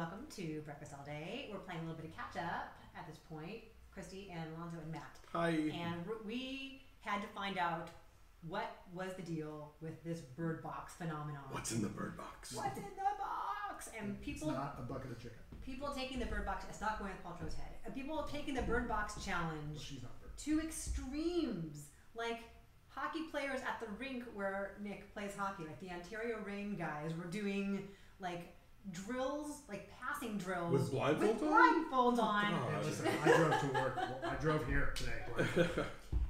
welcome to Breakfast All Day. We're playing a little bit of catch up at this point. Christy and Alonso and Matt. Hi. And we had to find out what was the deal with this bird box phenomenon. What's in the bird box? What's in the box? And people. It's not a bucket of chicken. People taking the bird box. It's not going with Paltrow's head. And people taking the bird box challenge She's not bird. to extremes, like hockey players at the rink where Nick plays hockey, like the Ontario Reign guys were doing like drills, like passing drills with blindfolds on. Hey, listen, I drove to work. Well, I drove here today.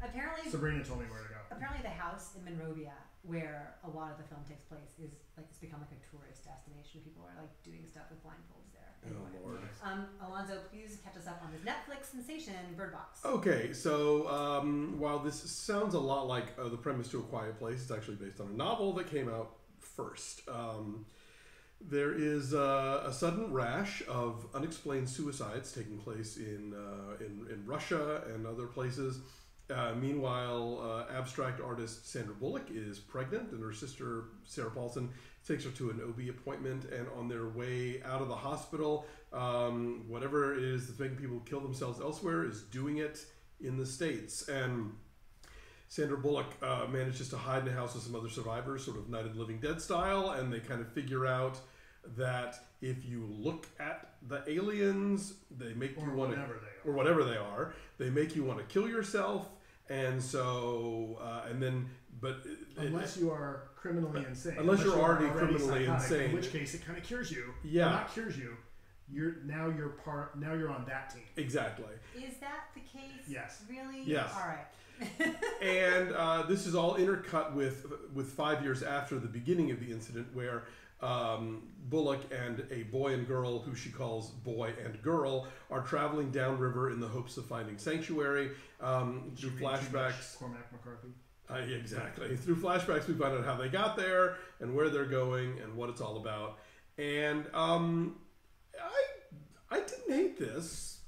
Apparently, Sabrina told me where to go. Apparently, the house in Monrovia, where a lot of the film takes place, is like it's become like a tourist destination. People are like doing stuff with blindfolds there. Anyway. Oh Lord. Alonso, please catch us up on this Netflix sensation, Bird Box. Okay, so while this sounds a lot like the premise to A Quiet Place, it's actually based on a novel that came out first. There is a sudden rash of unexplained suicides taking place in Russia and other places. Meanwhile, abstract artist Sandra Bullock is pregnant, and her sister Sarah Paulson takes her to an OB appointment. And on their way out of the hospital, whatever it is that's making people kill themselves elsewhere is doing it in the States. And Sandra Bullock manages to hide in a house with some other survivors, sort of Night of the Living Dead style, and they kind of figure out that if you look at the aliens, they make you want to, or whatever they are, they make you want to kill yourself. And so, and then, but unless you are criminally insane, unless you're already criminally psychotic, insane, in which case it kind of cures you. Yeah, well, not cures you. You're now you're on that team. Exactly. Is that the case? Yes. Really? Yes. All right. And this is all intercut with 5 years after the beginning of the incident, where Bullock and a boy and girl, who she calls boy and girl, are traveling downriver in the hopes of finding sanctuary. Through flashbacks, Cormac McCarthy. Exactly. Through flashbacks, we find out how they got there and where they're going and what it's all about. And I didn't hate this.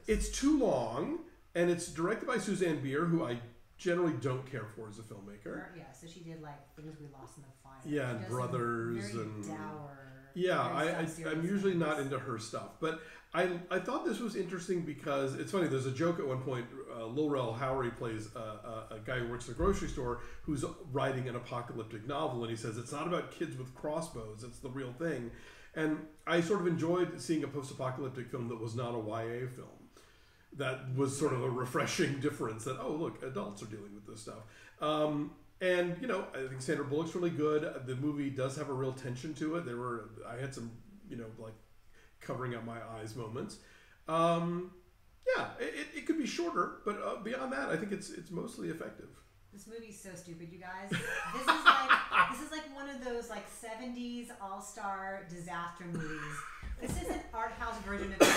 It's too long, and it's directed by Susanne Bier, who I generally don't care for as a filmmaker. Yeah, so she did like Things We Lost in the Fire. Yeah, and Brothers, very and dour. Yeah, I'm usually not into her stuff, but I thought this was interesting because it's funny. There's a joke at one point. Lil Rel Howery plays a guy who works at a grocery store who's writing an apocalyptic novel, and he says it's not about kids with crossbows; it's the real thing. And I sort of enjoyed seeing a post-apocalyptic film that was not a YA film. That was sort of a refreshing difference. That look, adults are dealing with this stuff. And you know, I think Sandra Bullock's really good. The movie does have a real tension to it. I had some, like covering up my eyes moments. Yeah, it could be shorter, but beyond that, I think it's mostly effective. This movie's so stupid, you guys. This is like one of those like 70s all-star disaster movies. This is an art house version of it.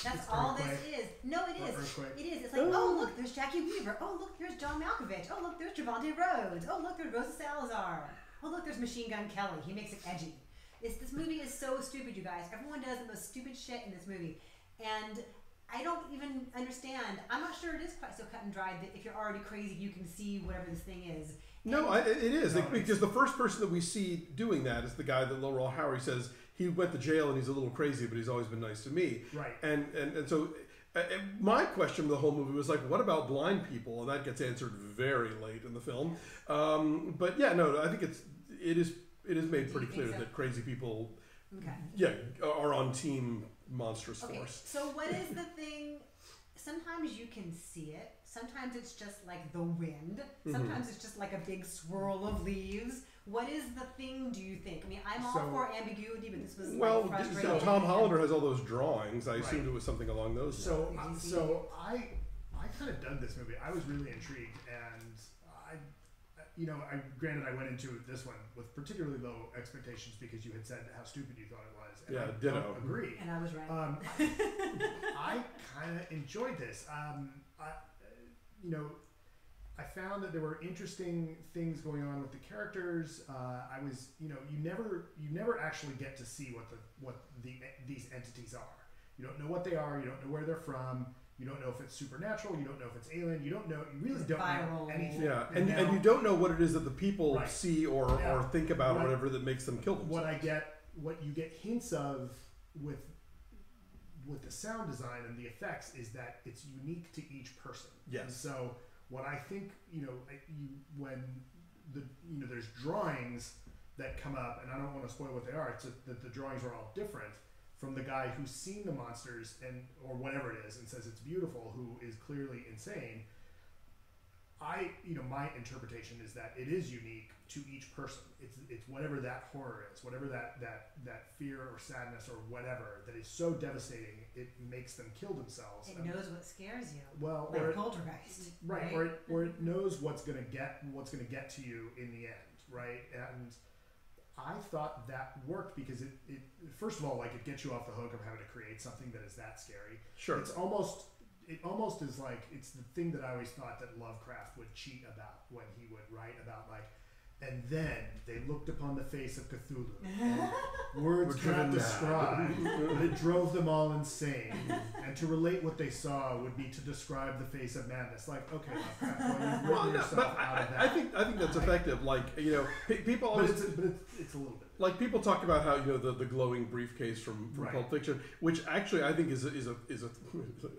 That's all this is. No, it is. It is. It's like, oh look, there's Jackie Weaver. Oh look, there's John Malkovich. Oh look, there's Trevante Rhodes. Oh look, there's Rosa Salazar. Oh look, there's Machine Gun Kelly. He makes it edgy. This movie is so stupid, you guys. Everyone does the most stupid shit in this movie, and I don't even understand. I'm not sure it is quite so cut and dried that if you're already crazy, you can see whatever this thing is. No, it is. Because the first person that we see doing that is the guy that Lil Rel Howery says he went to jail and he's a little crazy, but he's always been nice to me. Right. And so my question of the whole movie was like, what about blind people? And that gets answered very late in the film. But yeah, no, I think it is made pretty clear that crazy people, are on team monstrous force. So what is the thing? Sometimes you can see it. Sometimes it's just like the wind. Sometimes it's just like a big swirl of leaves. What is the thing, do you think? I mean, I'm all for ambiguity, but this was frustrating. Tom Hollander has all those drawings. I assumed it was something along those lines. So I kind of dug this movie. I was really intrigued, and granted I went into this one with particularly low expectations because you had said how stupid you thought it was. And I ditto. Agree. And I was right. I kind of enjoyed this. I found that there were interesting things going on with the characters. I was, you never actually get to see what these entities are. You don't know what they are. You don't know where they're from. You don't know if it's supernatural. You don't know if it's alien. You don't know. You really don't know anything. Yeah, and you don't know what it is that the people see or think about or whatever that makes them kill themselves. What I get what you get hints of with the sound design and the effects is that it's unique to each person. Yes. And so what I think, when there's drawings that come up, and I don't want to spoil what they are, it's that the drawings are all different from the guy who's seen the monsters or whatever it is and says it's beautiful, who is clearly insane. My interpretation is that it is unique to each person. It's whatever that horror is, whatever that fear or sadness or whatever that is so devastating, it makes them kill themselves. It knows what scares you. Well, like poltergeist, right? Or it knows what's gonna get to you in the end, right? And I thought that worked because it first of all, like, it gets you off the hook of having to create something that is that scary. Sure. It almost is like, it's the thing that I always thought that Lovecraft would cheat about when he would write about, like, and then they looked upon the face of Cthulhu. And words cannot describe, but it drove them all insane. And to relate what they saw would be to describe the face of madness. Like, okay, Lovecraft, well, you've written yourself out of that. I think that's effective. Like, people always, but it's a little bit. Like, people talk about how the glowing briefcase from Right. Pulp Fiction, which actually I think is a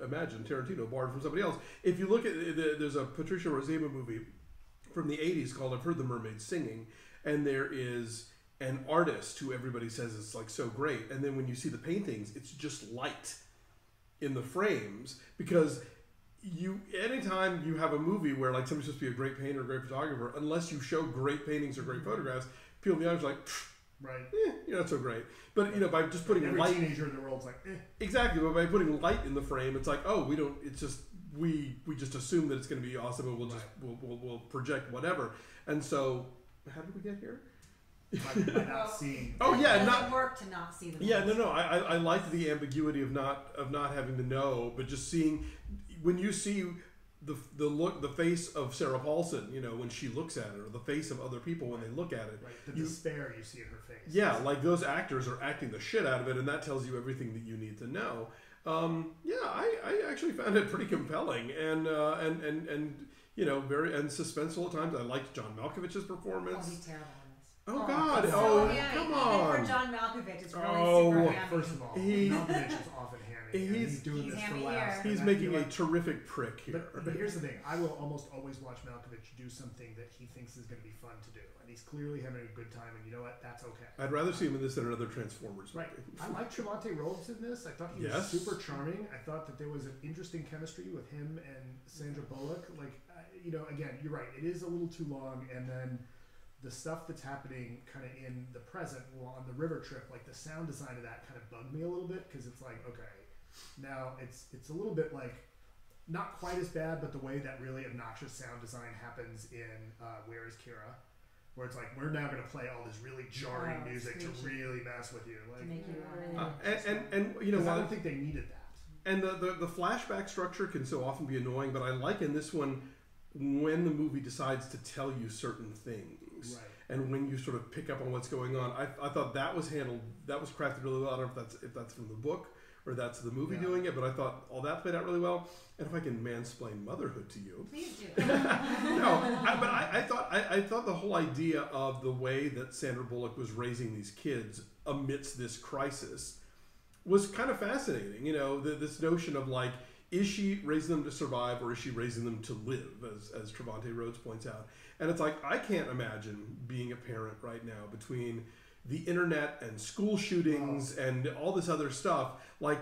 imagine Tarantino borrowed from somebody else. If you look at there's a Patricia Rozema movie from the 80s called I've Heard the Mermaids Singing, and there is an artist who everybody says is like so great, and then when you see the paintings, it's just light in the frames, because anytime you have a movie where like somebody's supposed to be a great painter or a great photographer, unless you show great paintings or great photographs, people in the audience are like, right, you're not so great. But by just putting every light, teenager in the world's like, exactly. But by putting light in the frame, it's like, oh, we don't. It's just we just assume that it's going to be awesome, and we'll project whatever. And so, how did we get here? by not seeing. Oh yeah, it doesn't work to not see the yeah, no. I like the ambiguity of not having to know, but just seeing when you see the face of Sarah Paulson, when she looks at it, or the face of other people when they look at it. Right. The despair you see in her face. Yeah, like those actors are acting the shit out of it, and that tells you everything that you need to know. I actually found it pretty compelling and very suspenseful at times. I liked John Malkovich's performance. Oh, he's terrible in this. Oh God! Come on! Even for John Malkovich, it's really super hammy. First of all, Malkovich is often hammy. He's doing this for laughs. He's making a terrific prick here. But here's the thing: I will almost always watch Malkovich do something that he thinks is going to be fun to do, and he's clearly having a good time. And you know what? That's okay. I'd rather see him in this than another Transformers movie. Right. I like Trevante Rhodes in this. I thought he was super charming. I thought that there was an interesting chemistry with him and Sandra Bullock. Like, again, you're right. It is a little too long, and then the stuff that's happening kind of in the present, on the river trip, like the sound design of that kind of bugged me a little bit, because it's like, okay, now it's a little bit like, not quite as bad, but the way that really obnoxious sound design happens in Where is Kira, where it's like, we're now going to play all this really jarring music to really mess with you, like, to make you and I don't think they needed that. And the flashback structure can so often be annoying, but I like in this one when the movie decides to tell you certain things. Right. And when you sort of pick up on what's going on, I thought that was handled, that was crafted really well. I don't know if that's from the book or that's the movie doing it, but I thought all that played out really well. And if I can mansplain Motherhood to you, please do. I thought the whole idea of the way that Sandra Bullock was raising these kids amidst this crisis was kind of fascinating. This notion of like, is she raising them to survive or is she raising them to live, as Trevante Rhodes points out? And it's like, I can't imagine being a parent right now between the internet and school shootings and all this other stuff. Like,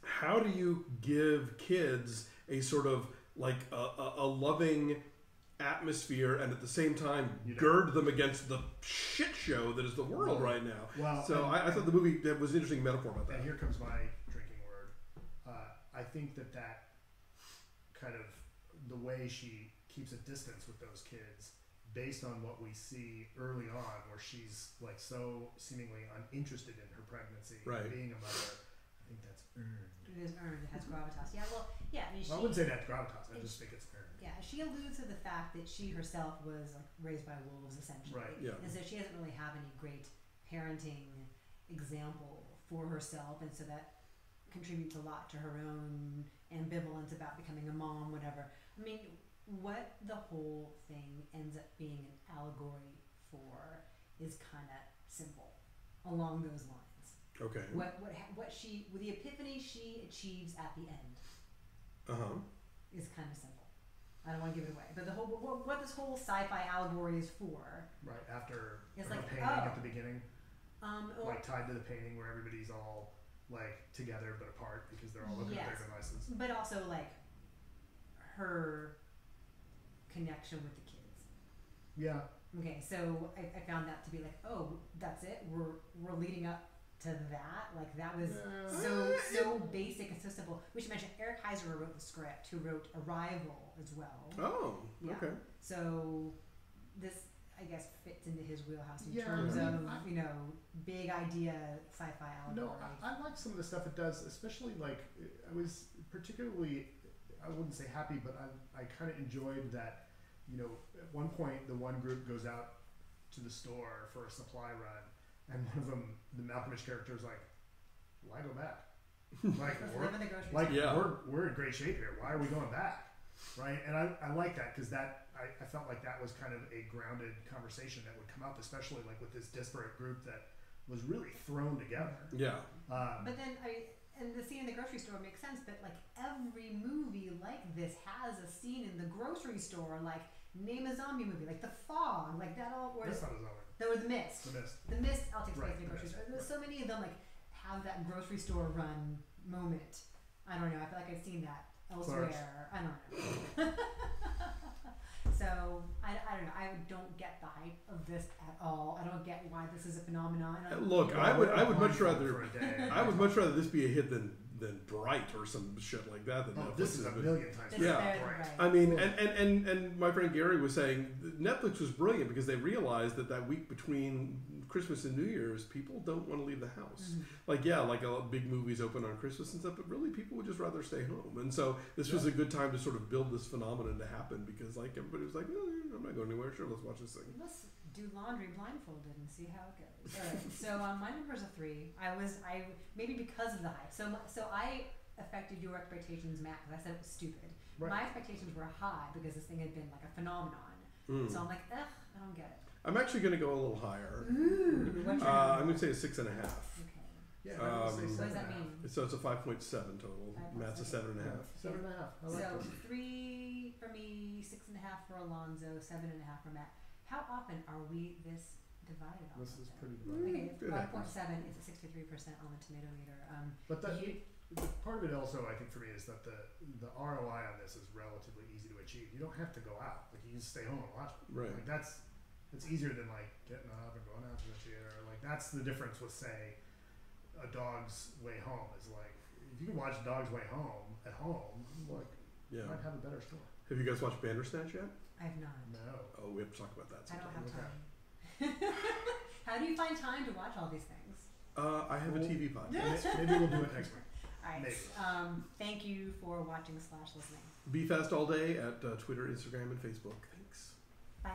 how do you give kids a sort of like a loving atmosphere and at the same time gird them against the shit show that is the world right now? Well, so I thought the movie was an interesting metaphor about that. And here comes my drinking word. I think that kind of the way she keeps a distance with those kids based on what we see early on, where she's like so seemingly uninterested in her pregnancy and being a mother, I think that's earned. It is earned. It has gravitas. Yeah, well, yeah. I mean, I wouldn't say that's gravitas. I just think it's earned. Yeah, she alludes to the fact that she herself was like raised by wolves, essentially. Right. Yeah. And so she doesn't really have any great parenting example for herself, and so that contributes a lot to her own ambivalence about becoming a mom, whatever. I mean, what the whole thing ends up being an allegory for is kind of simple. along those lines. Okay. What the epiphany she achieves at the end is kind of simple. I don't want to give it away, but the whole what this whole sci-fi allegory is for. Right after it's her like painting at the beginning, like tied to the painting where everybody's all like together but apart because they're all looking at their devices. But also like her connection with the kids. Yeah. Okay, so I found that to be like, oh, that's it. We're leading up to that. Like that was so basic and so simple. We should mention Eric Heiser wrote the script, who wrote Arrival as well. Oh, yeah. Okay. So this, I guess, fits into his wheelhouse in terms of big idea sci-fi allegory. No, I like some of the stuff it does, especially like I was particularly, I wouldn't say happy, but I kind of enjoyed that. At one point the one group goes out to the store for a supply run, and one of them, the Malkovich character, is like, "Why go back? We're in great shape here. Why are we going back?" Right? And I like that because I felt like that was kind of a grounded conversation that would come up, especially like with this disparate group that was really thrown together. Yeah. But then and the scene in the grocery store makes sense, but like every movie like this has a scene in the grocery store, like name a zombie movie, like The Fog, like that all. Or that's not a zombie. Or The Mist. The Mist I'll take place in the grocery store. There's so many of them like have that grocery store run moment. I don't know. I feel like I've seen that elsewhere. I don't know. So I don't know. I don't get the hype of this at all. I don't get why this is a phenomenon. Look, I would much rather this be a hit than Bright or some shit like that. This is a million times. Bright. I mean, and my friend Gary was saying Netflix was brilliant because they realized that week between Christmas and New Year's, people don't want to leave the house. Mm-hmm. Like big movies open on Christmas and stuff, but really people would just rather stay home. And so this was a good time to sort of build this phenomenon to happen because like everybody was like, I'm not going anywhere. Sure, let's watch this thing. Let's do laundry blindfolded and see how it goes. All right. So my number's a 3. I maybe because of the hype. So I affected your expectations, Matt, because I said it was stupid. Right. My expectations were high because this thing had been like a phenomenon. So I'm like, I don't get it. I'm actually going to go a little higher. Ooh, I'm going to say a 6.5. Okay. Yeah. What does that mean? So it's a 5.7 total. Matt's a 7.5. 7.5. I like so this. 3 for me, 6.5 for Alonso, 7.5 for Matt. How often are we this divided on? This is pretty divided. Okay, 5.7 is at 63% on the tomato meter. But part of it also, I think, for me, is that the ROI on this is relatively easy to achieve. You don't have to go out. Like you can stay home and watch it. Right. Like it's easier than like getting up and going out to the theater. Like that's the difference with say A Dog's Way Home is like if you can watch A Dog's Way Home at home, like you might have a better story. Have you guys watched Bandersnatch yet? I have not. No. Oh, we have to talk about that sometime. I don't have time. How do you find time to watch all these things? I have a TV podcast. Maybe we'll do it next week. All right. Thank you for watching / listening. Be fast all day at Twitter, Instagram, and Facebook. Thanks. Bye.